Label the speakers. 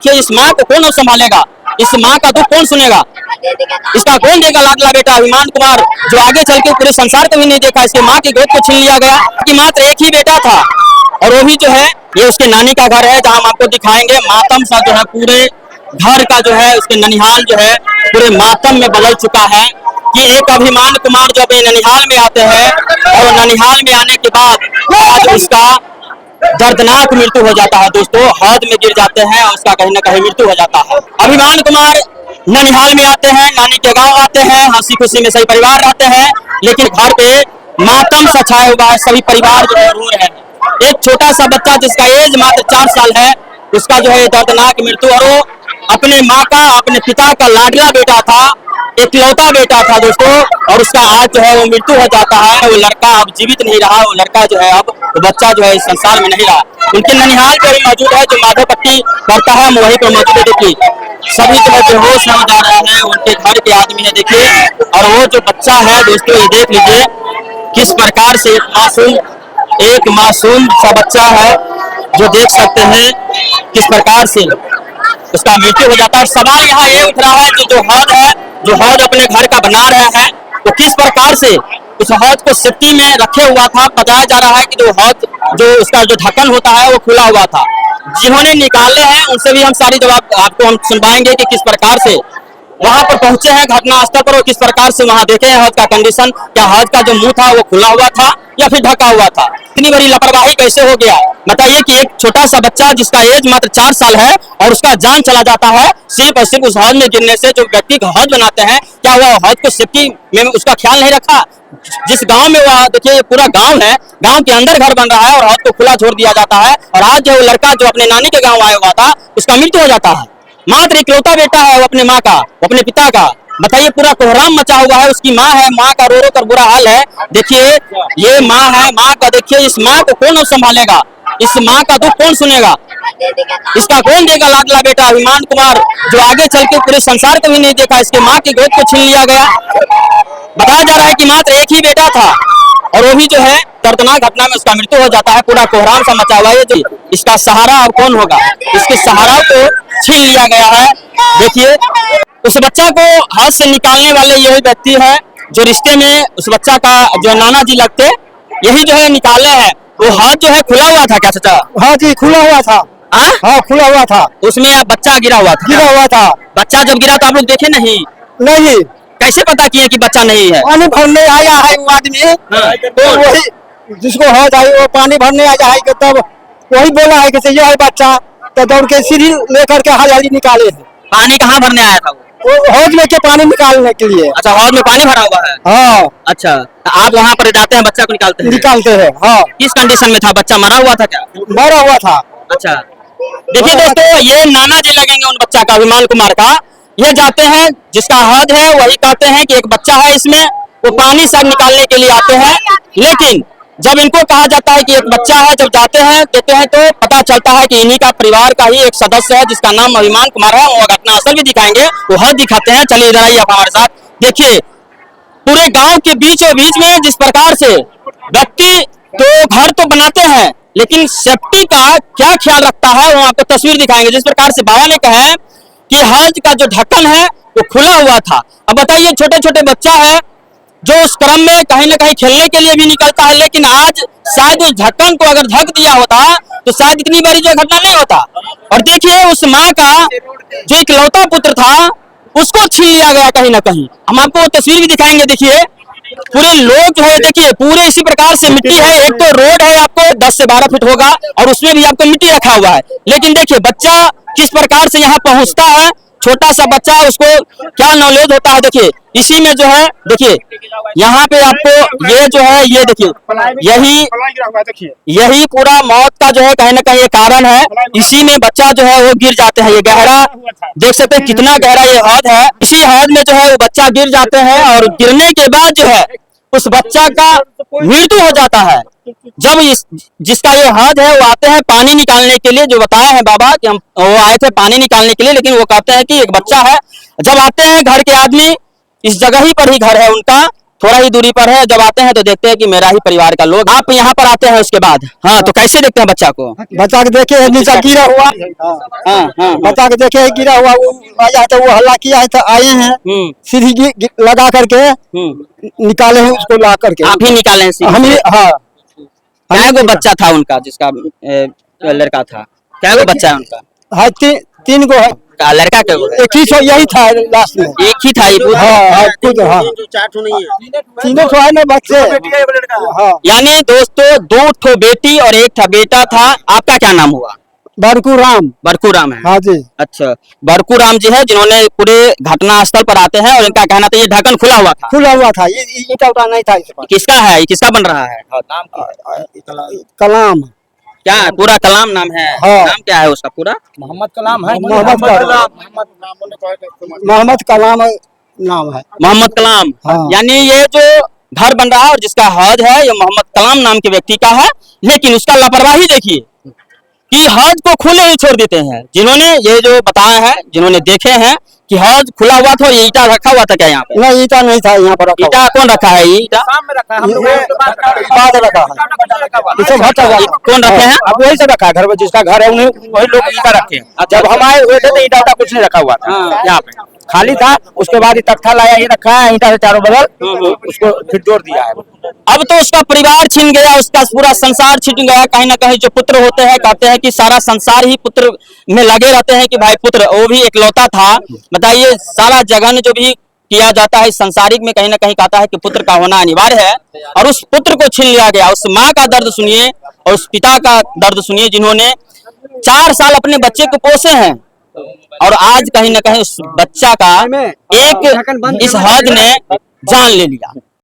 Speaker 1: कि इस माँ को कौन संभालेगा, इस माँ का दुख कौन सुनेगा, इसका कौन देगा लाडला बेटा अभिमान कुमार, जो आगे चल के पूरे संसार को भी नहीं देखा। इसके माँ की गोद को छीन लिया गया कि मात्र एक ही बेटा था, और वो भी जो है ये उसके नानी का घर है, जहाँ हम आपको दिखाएंगे। मातम सा जो है पूरे घर का जो है, उसके ननिहाल जो है पूरे मातम में बदल चुका है कि एक अभिमान कुमार जब ननिहाल में आते हैं और ननिहाल में आने के बाद आज उसका दर्दनाक मृत्यु हो जाता है दोस्तों, हौद में गिर जाते हैं और उसका कहीं ना कहीं मृत्यु हो जाता है। अभिमान कुमार ननिहाल में आते हैं, नानी के गांव आते हैं, हंसी खुशी में सही परिवार रहते हैं, लेकिन घर पे मातम सा छाया हुआ है, सभी परिवार जो है रो रहे हैं। एक छोटा सा बच्चा जिसका एज मात्र 4 साल है, उसका जो है दर्दनाक मृत्यु, और वो अपने माँ का, अपने पिता का लाडला बेटा था, इकलौता बेटा था दोस्तों, और उसका आज जो है वो मृत्यु हो जाता है। वो लड़का अब जीवित नहीं रहा, वो लड़का जो है अब वो बच्चा जो है इस संसार में नहीं रहा। उनके ननिहाल पे भी मौजूद है, जो माधव पट्टी करता है वहीं पर मौजूद है। देखिए सभी जो है बेहोश हो जा रहे हैं, उनके घर के आदमी है देखिए, और वो जो बच्चा है दोस्तों ये देख लीजिए किस प्रकार से एक मासूम सा बच्चा है, जो देख सकते हैं किस प्रकार से उसका मृत्यु हो जाता है। सवाल यहाँ ये उठ रहा है कि जो हौद है, जो हौद अपने घर का बना रहे हैं, वो किस प्रकार से उस हौद को सेफ्टी में रखे हुआ था। बताया जा रहा है कि जो हौद, जो उसका जो ढक्कन होता है वो खुला हुआ था। जिन्होंने निकाले हैं उनसे भी हम सारी जवाब आपको हम सुनवाएंगे कि किस प्रकार से वहां पर पहुंचे हैं घटना स्थल पर, और किस प्रकार से वहां देखे हैं हौद का कंडीशन। क्या हौद का जो मुंह था वो खुला हुआ था या फिर ढका हुआ था? इतनी बड़ी लापरवाही कैसे हो गया? बताइए कि एक छोटा सा बच्चा जिसका एज मात्र 4 साल है और उसका जान चला जाता है सिर्फ और सिर्फ उस हौद में गिरने से। जो व्यक्ति हौद बनाते हैं, क्या वह हौद को सेफ्टी में उसका ख्याल नहीं रखा? जिस गांव में वह देखिए पूरा गांव है, गांव के अंदर घर बन रहा है और हौद को खुला छोड़ दिया जाता है, और आज जो लड़का जो अपने नानी के गाँव आया हुआ था उसका मृत्यु हो जाता है। मात्र इकलौता बेटा है वो अपने माँ का, अपने पिता का। बताइए पूरा कोहराम मचा हुआ है, उसकी माँ है, माँ का रो रो कर बुरा हाल है। देखिए ये माँ है, माँ का देखिए इस माँ को कौन संभालेगा, इस माँ का दुख कौन सुनेगा, इसका कौन देगा लाडला बेटा अभिमान कुमार, जो आगे चल के पूरे संसार को भी नहीं देखा। इसके माँ की गोद को छीन लिया गया। बताया जा रहा है कि मात्र एक ही बेटा था, और वो भी जो है दर्दनाक घटना में उसका मृत्यु हो जाता है। पूरा कोहराम सा मचा हुआ है। जी इसका सहारा अब कौन होगा? इसके सहारा को छीन लिया गया है। देखिए उस बच्चा को हाथ से निकालने वाले यही व्यक्ति है, जो रिश्ते में उस बच्चा का जो नाना जी लगते, यही जो है निकाले हैं। वो हाथ जो है खुला हुआ था क्या चाचा?
Speaker 2: हाँ जी खुला हुआ था। हाँ खुला हुआ था,
Speaker 1: उसमें बच्चा गिरा हुआ था। बच्चा जब गिरा तो आप लोग देखे नहीं?
Speaker 2: नहीं।
Speaker 1: कैसे पता किए कि बच्चा नहीं है?
Speaker 2: पानी भरने आया है वो आदमी। तो वही जिसको हौद आई वो पानी भरने आया है, तब वही बोला है कि ये है बच्चा, तो दौड़ के सीढ़ी लेकर के हाल निकाले हैं।
Speaker 1: पानी कहाँ भरने आया था
Speaker 2: वो हौद में के पानी निकालने के लिए।
Speaker 1: अच्छा, हौद में पानी भरा हुआ है।
Speaker 2: हाँ।
Speaker 1: अच्छा, आप वहाँ पर जाते हैं, बच्चा को निकालते हैं? हाँ। किस कंडीशन में था बच्चा? मरा हुआ था क्या?
Speaker 2: मरा हुआ था।
Speaker 1: अच्छा, देखिए दोस्तों ये नाना जी लगेंगे उन बच्चा का, अभिमान कुमार का। ये जाते हैं जिसका हौद है, वही कहते हैं कि एक बच्चा है इसमें, वो पानी सब निकालने के लिए आते हैं। लेकिन जब इनको कहा जाता है कि एक बच्चा है, जब जाते हैं देखते हैं तो पता चलता है कि इन्हीं का परिवार का ही एक सदस्य है जिसका नाम अभिमान कुमार है। वो घटना स्थल भी दिखाएंगे, वो हद दिखाते हैं। चलिए इधर आइए आप हमारे साथ। देखिए पूरे गांव के बीचों बीच में जिस प्रकार से व्यक्ति तो घर तो बनाते हैं, लेकिन सेफ्टी का क्या ख्याल रखता है वो आपको तस्वीर दिखाएंगे। जिस प्रकार से बाबा ने कहा कि हौद का जो ढक्कन है वो खुला हुआ था। अब बताइए छोटे छोटे बच्चा है जो उस क्रम में कहीं ना कहीं खेलने के लिए भी निकलता है, लेकिन आज शायद उस ढक्कन को अगर ढक दिया होता तो शायद इतनी बड़ी जो घटना नहीं होता। और देखिए उस माँ का जो इकलौता पुत्र था उसको छीन लिया गया कहीं ना कहीं। हम आपको तस्वीर भी दिखाएंगे। देखिए पूरे लोग जो है, देखिए पूरे इसी प्रकार से मिट्टी है। एक तो रोड है आपको 10 से 12 फीट होगा और उसमें भी आपको मिट्टी रखा हुआ है, लेकिन देखिए बच्चा किस प्रकार से यहाँ पहुँचता है। छोटा सा बच्चा है, उसको क्या नॉलेज होता है। देखिए इसी में जो है, देखिए यहाँ पे आपको ये जो है, ये देखिए यही पूरा मौत का जो है कहीं ना कहीं कारण है। इसी में बच्चा जो है वो गिर जाते हैं। ये गहरा देख सकते हैं कितना गहरा ये हौद है। इसी हौद में जो है वो बच्चा गिर जाते हैं, और गिरने के बाद जो है उस बच्चा का मृत्यु हो जाता है। जब जिसका ये हद है वो आते हैं पानी निकालने के लिए, जो बताया है बाबा कि हम वो आए थे पानी निकालने के लिए, लेकिन वो कहते हैं कि एक बच्चा है। जब आते हैं घर के आदमी, इस जगह ही पर ही घर है उनका, थोड़ा ही दूरी पर है। जब आते हैं तो देखते हैं कि मेरा ही परिवार का लोग। आप यहाँ पर आते हैं उसके बाद, हाँ, तो कैसे देखते हैं बच्चा को?
Speaker 2: बच्चा के देखे नीचे गिरा हुआ,
Speaker 1: हाँ,
Speaker 2: बच्चा के देखे गिरा हुआ, वो आया तो वो हल्ला किया है तो आए हैं, सीढ़ी लगा करके निकाले हैं उसको, ला करके
Speaker 1: आप ही निकाले हैं सीढ़ी
Speaker 2: हम
Speaker 1: से?
Speaker 2: ही, हाँ।
Speaker 1: क्या वो बच्चा था उनका जिसका लड़का था? क्या वो बच्चा है उनका?
Speaker 2: हाँ, तीन गो है,
Speaker 1: लड़का क्या?
Speaker 2: एक ही यही था लास्ट में।
Speaker 1: एक ही था ये खुद?
Speaker 2: हाँ, खुद, हाँ, तीनों तो है ना बच्चे। हाँ,
Speaker 1: यानी दोस्तों 2 ठो बेटी और 1 था बेटा था। आपका क्या नाम हुआ?
Speaker 2: बरकू राम।
Speaker 1: बरकू राम है?
Speaker 2: हाँ जी।
Speaker 1: अच्छा, बरकू राम जी है जिन्होंने पूरे घटना स्थल पर आते हैं और इनका कहना था ये ढक्कन खुला हुआ था।
Speaker 2: खुला हुआ था, ये ईटा उटा नहीं था इस पर।
Speaker 1: किसका है ये? किसका बन रहा है?
Speaker 2: कलाम।
Speaker 1: क्या पूरा कलाम नाम है?
Speaker 2: हाँ।
Speaker 1: नाम क्या है उसका पूरा?
Speaker 2: मोहम्मद कलाम है। मोहम्मद कलाम नाम है।
Speaker 1: मोहम्मद कलाम।
Speaker 2: हाँ।
Speaker 1: यानी ये जो घर बन रहा है और जिसका हद है ये मोहम्मद कलाम नाम के व्यक्ति का है। लेकिन उसका लापरवाही देखिए कि हद को खुले ही छोड़ देते हैं। जिन्होंने ये जो बताया है, जिन्होंने देखे हैं कि हद खुला हुआ था, ये ईटा रखा हुआ था क्या यहाँ पे?
Speaker 2: नहीं, ईटा नहीं था यहाँ पर।
Speaker 1: ईटा कौन रखा है? ये ईटा
Speaker 2: बाद रखा है, इसे भट्टा हुआ।
Speaker 1: कौन रखे हैं?
Speaker 3: अब वही सब रखा है घर में, जिसका घर है उन्हें वही लोग ईटा रखे हैं। जब हम आए हुए थे तो ईटा उटा कुछ नहीं रखा हुआ था,
Speaker 1: हाँ।
Speaker 3: यहाँ पे खाली था। उसके बाद ये तख्ता लाया, ये रखा है ईटा से चारों बगल, उसको फिर जोड़ दिया है।
Speaker 1: अब तो उसका परिवार छिन गया, उसका पूरा संसार छिन गया। कहीं ना कहीं जो पुत्र होते हैं कहते हैं कि सारा संसार ही पुत्र में लगे रहते हैं कि भाई पुत्र, वो भी इकलौता था। बताइए, सारा जगन जो भी किया जाता है इस संसारिक में कहीं ना कहीं कहता है कि पुत्र का होना अनिवार्य है, और उस पुत्र को छीन लिया गया। उस माँ का दर्द सुनिए और उस पिता का दर्द सुनिए जिन्होंने 4 साल अपने बच्चे को पोसे हैं, और आज कहीं ना कहीं उस बच्चा का एक इस हद ने जान ले लिया।